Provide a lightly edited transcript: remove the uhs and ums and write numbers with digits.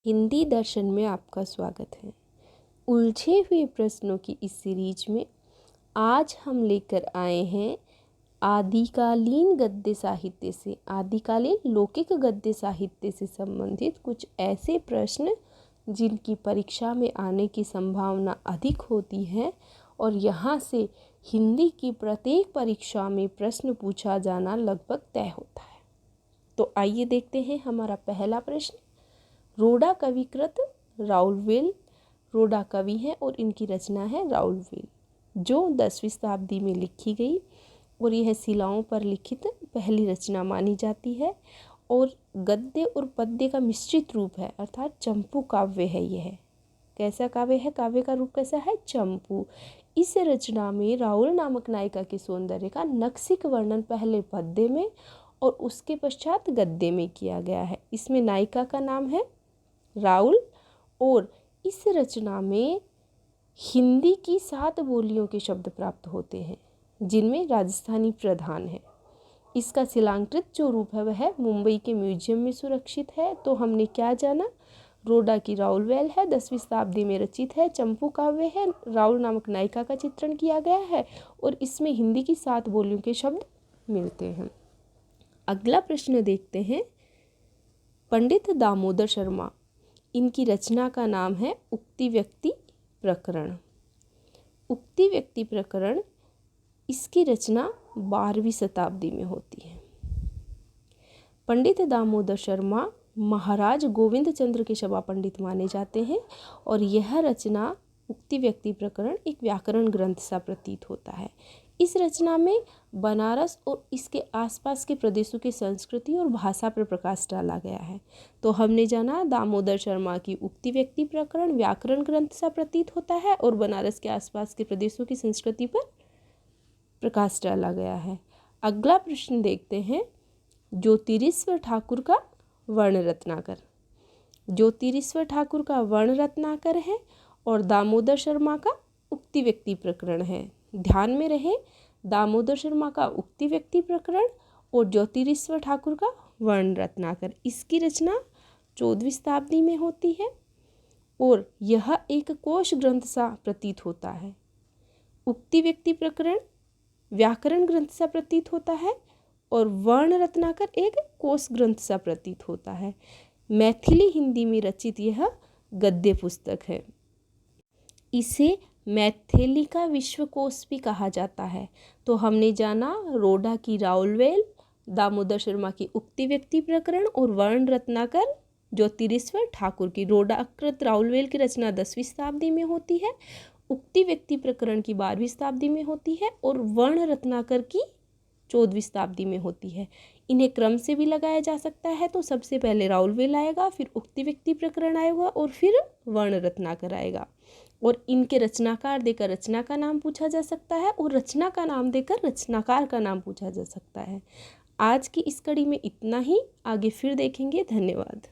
हिंदी दर्शन में आपका स्वागत है। उलझे हुए प्रश्नों की इस सीरीज में आज हम लेकर आए हैं आदिकालीन गद्य साहित्य से, आदिकालीन लौकिक गद्य साहित्य से संबंधित कुछ ऐसे प्रश्न जिनकी परीक्षा में आने की संभावना अधिक होती है और यहाँ से हिंदी की प्रत्येक परीक्षा में प्रश्न पूछा जाना लगभग तय होता है। तो आइए देखते हैं हमारा पहला प्रश्न। रोडा कविकृत राउलवेल, रोडा कवि हैं और इनकी रचना है राउलवेल, जो 10वीं शताब्दी में लिखी गई और यह शिलाओं पर लिखित पहली रचना मानी जाती है और गद्य और पद्य का मिश्रित रूप है, अर्थात चंपू काव्य है। यह कैसा काव्य है? काव्य का रूप कैसा है? चंपू। इस रचना में राहुल नामक नायिका के सौंदर्य का नक्सिक वर्णन पहले पद्य में और उसके पश्चात गद्य में किया गया है। इसमें नायिका का नाम है राहुल और इस रचना में हिंदी की 7 बोलियों के शब्द प्राप्त होते हैं, जिनमें राजस्थानी प्रधान है। इसका शिलांकृत जो रूप है वह मुंबई के म्यूजियम में सुरक्षित है। तो हमने क्या जाना? रोडा की राउलवेल है, 10वीं शताब्दी में रचित है, चंपू काव्य है, राहुल नामक नायिका का चित्रण किया गया है और इसमें हिंदी की 7 बोलियों के शब्द मिलते हैं। अगला प्रश्न देखते हैं। पंडित दामोदर शर्मा, इनकी रचना का नाम है उक्ति व्यक्ति प्रकरण। उक्ति व्यक्ति प्रकरण, इसकी रचना 12वीं शताब्दी में होती है। पंडित दामोदर शर्मा महाराज गोविंद चंद्र के सभा पंडित माने जाते हैं और यह रचना उक्ति व्यक्ति प्रकरण एक व्याकरण ग्रंथ सा प्रतीत होता है। इस रचना में बनारस और इसके आसपास के प्रदेशों की संस्कृति और भाषा पर प्रकाश डाला गया है। तो हमने जाना दामोदर शर्मा की उक्ति व्यक्ति प्रकरण व्याकरण ग्रंथ सा प्रतीत होता है और बनारस के आसपास के प्रदेशों की संस्कृति पर प्रकाश डाला गया है। अगला प्रश्न देखते हैं। ज्योतिरीश्वर ठाकुर का वर्ण रत्नाकर। ज्योतिरीश्वर ठाकुर का वर्ण रत्नाकर है और दामोदर शर्मा का उक्ति व्यक्ति प्रकरण है। ध्यान में रहे, दामोदर शर्मा का उक्ति व्यक्ति प्रकरण और ज्योतिरीश्वर ठाकुर का वर्ण रत्नाकर, इसकी रचना 14वीं शताब्दी में होती है और यह एक कोश ग्रंथ सा प्रतीत होता है। उक्ति व्यक्ति प्रकरण व्याकरण ग्रंथ सा प्रतीत होता है और वर्ण रत्नाकर एक कोश ग्रंथ सा प्रतीत होता है। मैथिली हिंदी में रचित यह गद्य पुस्तक है। इसे मैथिली का विश्वकोश भी कहा जाता है। तो हमने जाना रोडा की राउलवेल, दामोदर शर्मा की उक्ति व्यक्ति प्रकरण और वर्ण रत्नाकर ज्योतिरीश्वर ठाकुर की। रोडाकृत राउलवेल की रचना 10वीं शताब्दी में होती है, उक्ति व्यक्ति प्रकरण की 12वीं शताब्दी में होती है और वर्ण रत्नाकर की 14वीं शताब्दी में होती है। इन्हें क्रम से भी लगाया जा सकता है। तो सबसे पहले राउलवेल आएगा, फिर उक्ति व्यक्ति प्रकरण आएगा और फिर वर्ण रत्नाकर आएगा। और इनके रचनाकार देकर रचना का नाम पूछा जा सकता है और रचना का नाम देकर रचनाकार का नाम पूछा जा सकता है। आज की इस कड़ी में इतना ही, आगे फिर देखेंगे। धन्यवाद।